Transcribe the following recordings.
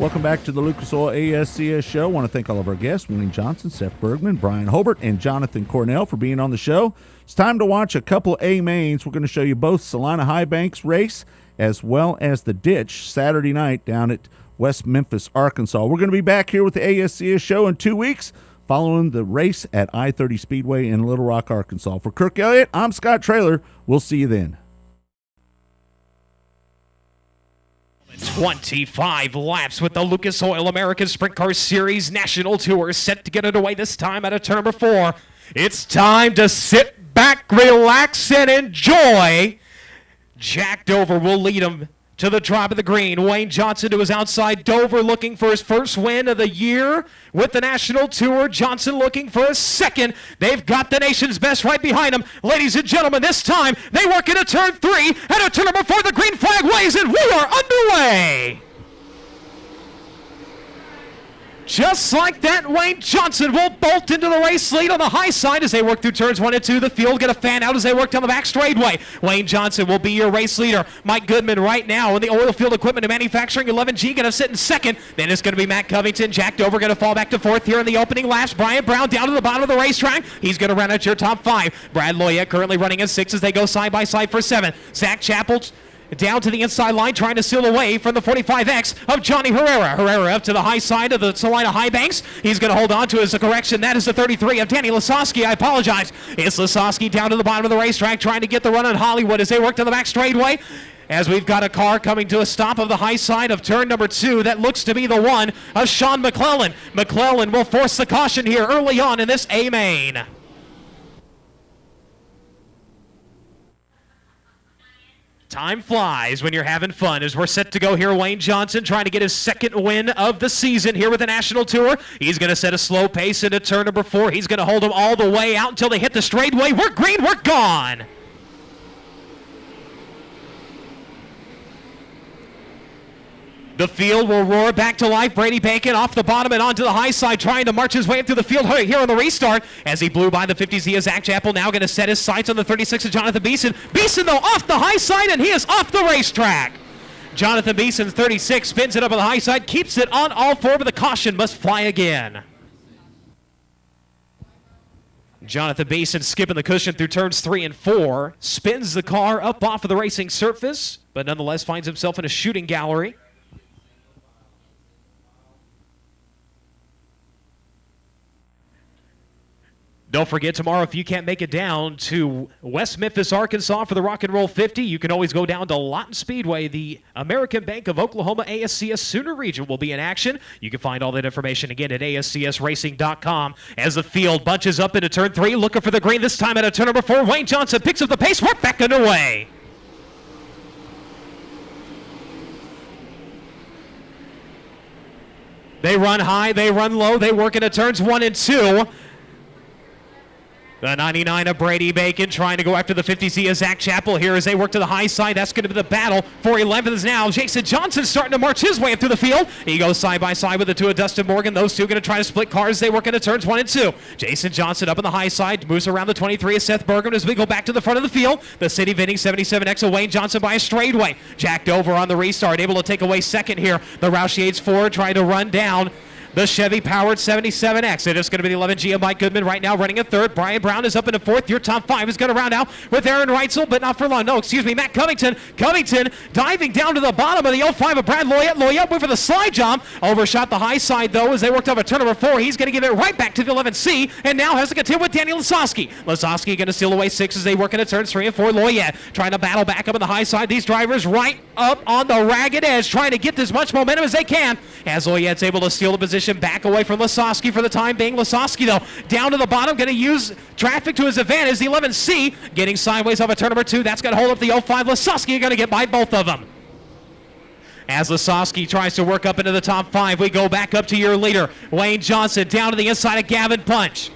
Welcome back to the Lucas Oil ASCS show. I want to thank all of our guests, William Johnson, Seth Bergman, Brian Hobart, and Jonathan Cornell for being on the show. It's time to watch a couple A mains. We're going to show you both Salina Highbanks race as well as the ditch Saturday night down at West Memphis, Arkansas. We're going to be back here with the ASCS show in 2 weeks following the race at I-30 Speedway in Little Rock, Arkansas. For Kirk Elliott, I'm Scott Traylor. We'll see you then. 25 laps with the Lucas Oil American Sprint Car Series National Tour set to get underway this time at turn number 4. It's time to sit back, relax, and enjoy. Jack Dover will lead him to the drop of the green. Wayne Johnson to his outside. Dover looking for his first win of the year with the National Tour. Johnson looking for a second. They've got the nation's best right behind them. Ladies and gentlemen, this time they work into turn 3. And at turn number 4, the green flag waves, and we are underway. Just like that, Wayne Johnson will bolt into the race lead on the high side as they work through turns 1 and 2. The field get a fan out as they work down the back straightaway. Wayne Johnson will be your race leader. Mike Goodman right now in the oil field equipment and manufacturing 11G going to sit in second. Then it's going to be Matt Covington. Jack Dover going to fall back to 4th here in the opening laps. Brian Brown down to the bottom of the racetrack. He's going to run out your top 5. Brad Loyette currently running in 6 as they go side by side for 7. Zach Chappell down to the inside line, trying to steal away from the 45X of Johnny Herrera. Herrera up to the high side of the Salina Highbanks. He's going to hold on to his correction. That is the 33 of Danny Lasowski. I apologize. It's Lasowski down to the bottom of the racetrack, trying to get the run on Hollywood as they work to the back straightaway. As we've got a car coming to a stop of the high side of turn number 2. That looks to be the one of Sean McClellan. McClellan will force the caution here early on in this A main. Time flies when you're having fun as we're set to go here. Wayne Johnson trying to get his second win of the season here with the National Tour. He's going to set a slow pace into turn number 4. He's going to hold them all the way out until they hit the straightaway. We're green, we're gone. The field will roar back to life. Brady Bacon off the bottom and onto the high side, trying to march his way up through the field here on the restart. As he blew by the 50Z of Zach Chappell, now going to set his sights on the 36 of Jonathan Beeson. Beeson, though, off the high side, and he is off the racetrack. Jonathan Beeson's 36 spins it up on the high side, keeps it on all 4, but the caution must fly again. Jonathan Beeson skipping the cushion through turns 3 and 4, spins the car up off of the racing surface, but nonetheless finds himself in a shooting gallery. Don't forget, tomorrow, if you can't make it down to West Memphis, Arkansas for the Rock and Roll 50, you can always go down to Lawton Speedway. The American Bank of Oklahoma ASCS Sooner Region will be in action. You can find all that information again at ASCSRacing.com. As the field bunches up into turn 3, looking for the green this time at turn number 4. Wayne Johnson picks up the pace. We're back underway. They run high, they run low, they work into turns 1 and 2. The 99 of Brady Bacon trying to go after the 50Z of Zach Chappell here as they work to the high side. That's going to be the battle for 11th now. Jason Johnson starting to march his way up through the field. He goes side by side with the 2 of Dustin Morgan. Those two going to try to split cars. They work into turns 1 and 2. Jason Johnson up on the high side, moves around the 23 of Seth Bergman as we go back to the front of the field. The City Vinning 77X of Wayne Johnson by a straightaway. Jack Dover on the restart, able to take away second here. The Roush Yates Ford trying to run down the Chevy-powered 77X. It is going to be the 11G of Mike Goodman right now running in 3rd. Brian Brown is up into 4th. Your top 5 is going to round out with Aaron Reitzel, but not for long. No, excuse me, Matt Covington. Covington diving down to the bottom of the 05 of Brad Loyette. Loyette went for the slide jump. Overshot the high side, though, as they worked over turn number 4. He's going to give it right back to the 11C, and now has to contend with Danny Lasowski. Lasowski going to steal away 6 as they work into turns 3 and 4. Loyette trying to battle back up on the high side. These drivers right up on the ragged edge, trying to get as much momentum as they can. As Loyette's able to steal the position back away from Lasowski for the time being. Lasowski, though, down to the bottom, going to use traffic to his advantage. The 11C getting sideways off of turn number 2. That's going to hold up the 05. Lasowski going to get by both of them. As Lasowski tries to work up into the top 5, we go back up to your leader, Wayne Johnson, down to the inside of Gavin Punch.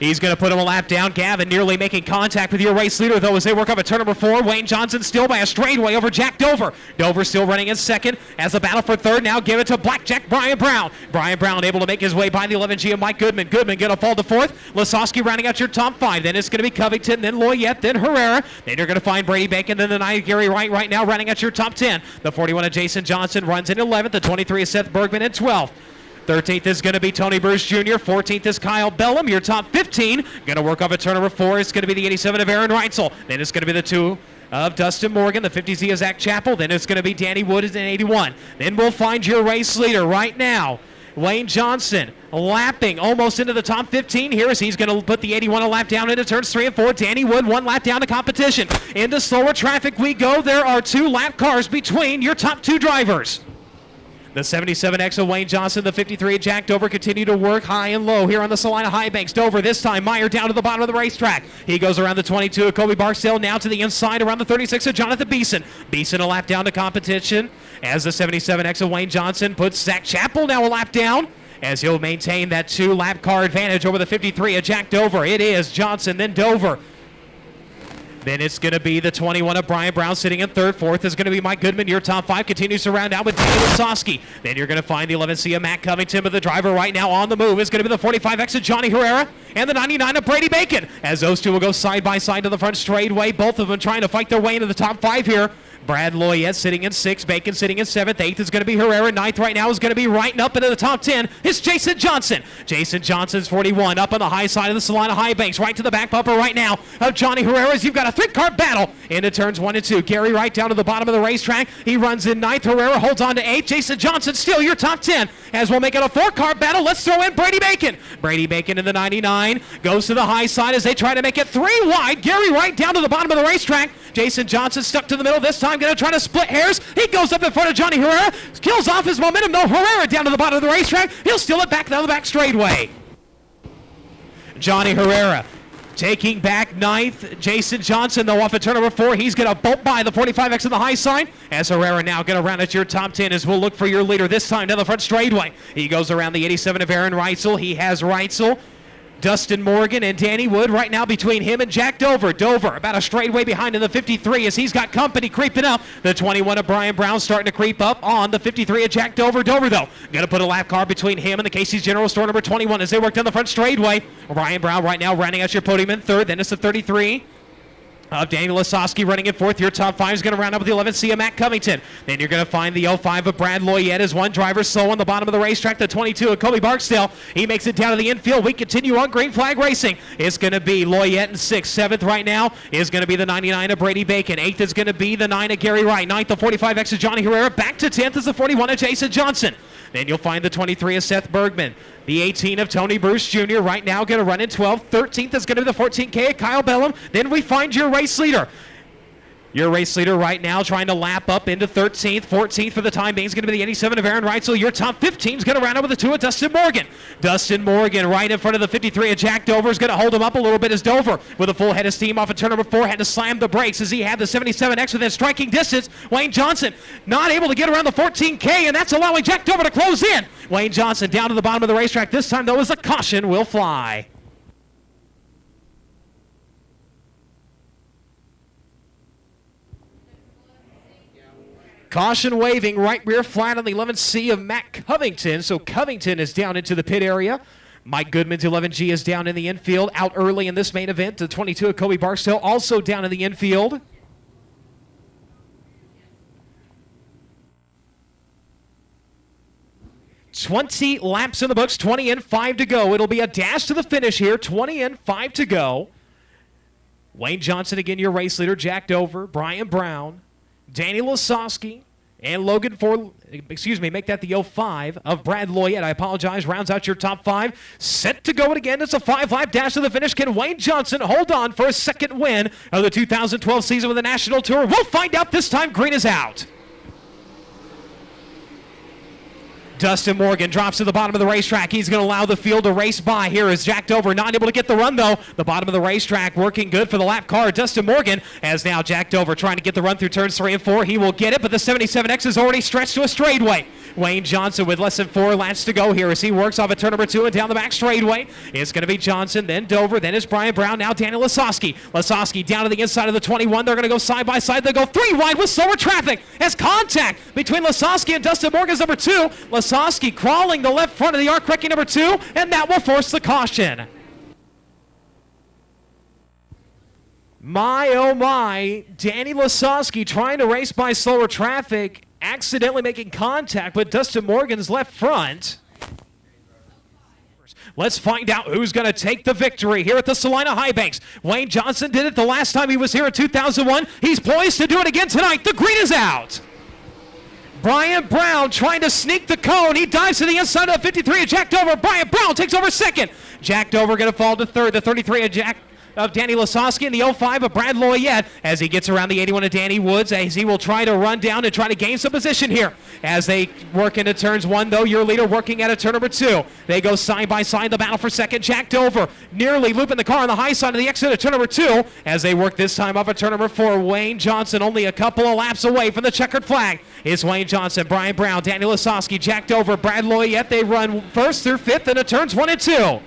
He's going to put him a lap down. Gavin nearly making contact with your race leader, though, as they work up at turn number 4. Wayne Johnson still by a straightaway over Jack Dover. Dover still running in second as the battle for third. Now give it to Blackjack Brian Brown. Brian Brown able to make his way by the 11G of Mike Goodman. Goodman going to fall to fourth. Lasowski rounding out your top 5. Then it's going to be Covington, then Loyette, then Herrera. Then you're going to find Brady Bacon, then the 9 Gary Wright right now rounding out your top 10. The 41 of Jason Johnson runs in 11th. The 23 of Seth Bergman in 12th. 13th is going to be Tony Bruce Jr. 14th is Kyle Bellum. Your top 15. Going to work off at turn number 4. It's going to be the 87 of Aaron Reitzel. Then it's going to be the 2 of Dustin Morgan. The 50Z of Zach Chappell. Then it's going to be Danny Wood in 81. Then we'll find your race leader right now. Wayne Johnson lapping almost into the top 15 here as he's going to put the 81 a lap down into turns 3 and 4. Danny Wood 1 lap down to competition. Into slower traffic we go. There are 2 lap cars between your top 2 drivers. The 77X of Wayne Johnson, the 53 of Jack Dover continue to work high and low here on the Salina Highbanks. Dover this time, Meyer down to the bottom of the racetrack. He goes around the 22 of Kobe Barksdale, now to the inside around the 36 of Jonathan Beeson. Beeson a lap down to competition as the 77X of Wayne Johnson puts Zach Chappell now a lap down as he'll maintain that 2 lap car advantage over the 53 of Jack Dover. It is Johnson, then Dover. Then it's going to be the 21 of Brian Brown sitting in third. Fourth is going to be Mike Goodman. Your top 5 continues to round out with Danny Lasowski. Then you're going to find the 11C of Matt Covington, but the driver right now on the move is going to be the 45X of Johnny Herrera and the 99 of Brady Bacon. As those 2 will go side by side to the front straightaway. Both of them trying to fight their way into the top 5 here. Brad Loyette sitting in 6th, Bacon sitting in 7th, 8th is going to be Herrera, 9th right now is going to be right up into the top 10. It's Jason Johnson. Jason Johnson's 41 up on the high side of the Salina Highbanks, right to the back bumper right now of Johnny Herrera's. You've got a 3-car battle into turns 1 and 2. Gary Wright down to the bottom of the racetrack. He runs in 9th. Herrera holds on to 8th. Jason Johnson still your top 10 as we'll make it a 4-car battle. Let's throw in Brady Bacon. Brady Bacon in the 99 goes to the high side as they try to make it 3 wide. Gary Wright down to the bottom of the racetrack. Jason Johnson stuck to the middle this time, going to try to split hairs. He goes up in front of Johnny Herrera, kills off his momentum. No, Herrera down to the bottom of the racetrack. He'll steal it back down the back straightaway. Johnny Herrera taking back 9th. Jason Johnson, though, off at turn number 4. He's going to bolt by the 45X on the high side. As Herrera now going to round at your top 10 as we'll look for your leader this time down the front straightaway. He goes around the 87 of Aaron Reitzel. He has Reitzel, Dustin Morgan, and Danny Wood right now between him and Jack Dover. Dover about a straightaway behind in the 53 as he's got company creeping up. The 21 of Brian Brown starting to creep up on the 53 of Jack Dover. Dover, though, going to put a lap car between him and the Casey's General Store number 21 as they work down the front straightaway. Brian Brown right now rounding out your podium in 3rd. Then it's the 33 of Daniel Lasowski running in 4th. Your top 5 is going to round up with the 11C of Matt Covington. Then you're going to find the 05 of Brad Loyette as one driver slow on the bottom of the racetrack. The 22 of Kobe Barksdale. He makes it down to the infield. We continue on green flag racing. It's going to be Loyette in 6th. 7th right now is going to be the 99 of Brady Bacon. 8th is going to be the 9 of Gary Wright. 9th, the 45X of Johnny Herrera. Back to 10th is the 41 of Jason Johnson. Then you'll find the 23 of Seth Bergman. The 18 of Tony Bruce Jr. right now going to run in 12th. 13th is going to be the 14K of Kyle Bellum. Then we find your race leader. Your race leader right now trying to lap up into 13th. 14th for the time being is going to be the 87 of Aaron Reitzel. Your top 15 is going to round up with the 2 of Dustin Morgan. Dustin Morgan right in front of the 53 of Jack Dover is going to hold him up a little bit as Dover with a full head of steam off of turn number 4 had to slam the brakes as he had the 77X within striking distance. Wayne Johnson not able to get around the 14K, and that's allowing Jack Dover to close in. Wayne Johnson down to the bottom of the racetrack. This time, though, is a caution will fly. Caution waving, right rear flat on the 11C of Matt Covington. So Covington is down into the pit area. Mike Goodman's 11G is down in the infield, out early in this main event. The 22 of Kobe Barksdale also down in the infield. "20 laps in the books, 20 in, 5 to go. It'll be a dash to the finish here, 20 in, 5 to go. Wayne Johnson, again, your race leader. Jack Dover, Brian Brown, Danny Lasowski, and Logan Ford, make that the 05 of Brad Loyette. I apologize, rounds out your top 5. Set to go it again. It's a 5-lap dash to the finish. Can Wayne Johnson hold on for a second win of the 2012 season with the National Tour? We'll find out this time. Green is out. Dustin Morgan drops to the bottom of the racetrack. He's going to allow the field to race by. Here is Jack Dover, not able to get the run, though. The bottom of the racetrack working good for the lap car. Dustin Morgan, as now Jack Dover trying to get the run through turns 3 and 4. He will get it, but the 77X is already stretched to a straightaway. Wayne Johnson with less than 4 laps to go here as he works off at turn number 2 and down the back straightaway. It's going to be Johnson, then Dover, then is Brian Brown, now Daniel Lasowski. Lasowski down to the inside of the 21. They're going to go side by side. They go 3 wide with slower traffic as contact between Lasowski and Dustin Morgan's number 2. Lasowski crawling the left front of the arc, wrecking number 2, and that will force the caution. My, oh my, Danny Lasowski trying to race by slower traffic, accidentally making contact with Dustin Morgan's left front. Let's find out who's going to take the victory here at the Salina Highbanks. Wayne Johnson did it the last time he was here in 2001. He's poised to do it again tonight. The green is out. Brian Brown trying to sneak the cone. He dives to the inside of the 53 of Jack Dover. Brian Brown takes over second. Jack Dover going to fall to third. The 33 of Danny Lasowski and the 05 of Brad Loyette as he gets around the 81 of Danny Woods as he will try to run down and try to gain some position here. As they work into turns 1, though, your leader working out of turn number 2. They go side by side, the battle for second. Jack Dover nearly looping the car on the high side of the exit of turn number 2 as they work this time off at turn number 4. Wayne Johnson only a couple of laps away from the checkered flag. It's Wayne Johnson, Brian Brown, Daniel Lasowski, Jack Dover, Brad Loyette. They run first through 5th into turns 1 and 2.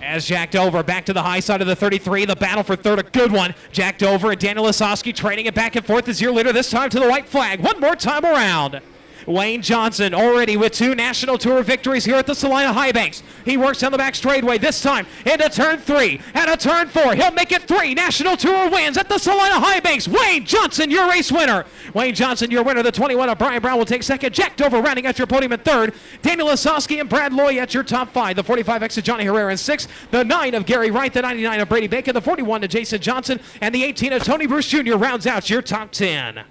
As Jack Dover back to the high side of the 33, the battle for third, a good one. Jack Dover and Daniel Lasowski trading it back and forth as your leader, this time to the white flag. One more time around. Wayne Johnson already with 2 National Tour victories here at the Salina Highbanks. He works down the back straightaway this time into turn 3 and a turn 4. He'll make it 3 National Tour wins at the Salina Highbanks. Wayne Johnson, your race winner. Wayne Johnson, your winner. The 21 of Brian Brown will take second. Jack Dover rounding out your podium in third. Daniel Lasowski and Brad Loy at your top 5. The 45X of Johnny Herrera in 6th. The 9 of Gary Wright. The 99 of Brady Bacon. The 41 of Jason Johnson. And the 18 of Tony Bruce Jr. rounds out your top 10.